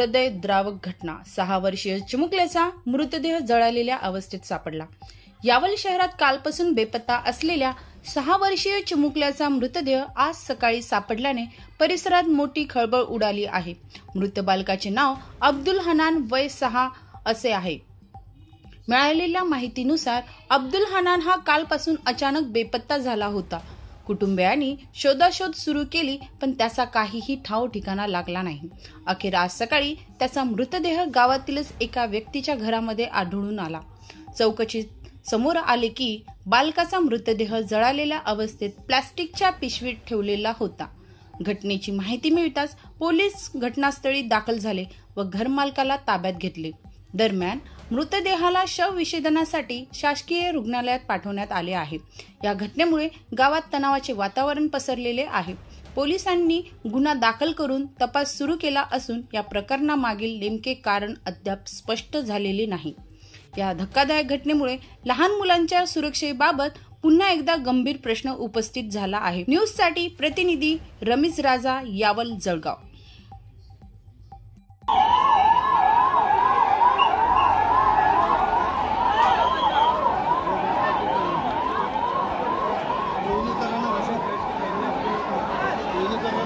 हृदयद्रावक घटना। 6 वर्षीय चिमुकल्याचा मृतदेह जळालेल्या अवस्थेत सापडला। यावल शहरात कालपासून बेपत्ता असलेल्या 6 वर्षीय चिमुकल्याचा मृतदेह आज सकाळी सापडल्याने परिसरात मोठी खळबळ उडाली आहे। मृत बालकाचे नाव अब्दुल हनान वय 6 असे आहे। मिळालेल्या माहितीनुसार अब्दुल हनान हा कालपासून अचानक बेपत्ता झाला होता। कुटुंबियांनी शोधाशोध सुरू केली पण त्याचा काहीही ठाव ठिकाणा लागला नाही। अखेर आज सकाळी त्याचा मृतदेह गावातीलच एका व्यक्तीच्या घरामध्ये आढळून आला। चौकशीत समोर आले की बालकाचा मृतदेह जळालेल्या अवस्थेत प्लास्टिकच्या पिशवीत ठेवलेला होता। घटनेची माहिती मिळताच पोलीस घटनास्थळी दाखल झाले व घरमालकाला ताब्यात घेतले। दरम्यान मृतदेहाला शवविच्छेदनासाठी शासकीय रुग्णालयात पाठवण्यात आले आहे। या घटनेमुळे गावात तणावाचे वातावरण पसरलेले आहे। पोलिसांनी गुन्हा दाखल करून तपास सुरू केला असून या प्रकरणामागील नेमके कारण अद्याप स्पष्ट झालेले नाही। या धक्कादायक घटनेमुळे लहान मुलांच्या सुरक्षेबाबत पुन्हा एकदा गंभीर प्रश्न उपस्थित झाला आहे। न्यूजसाठी प्रतिनिधी रमीज राजा, यावल, जळगाव। ये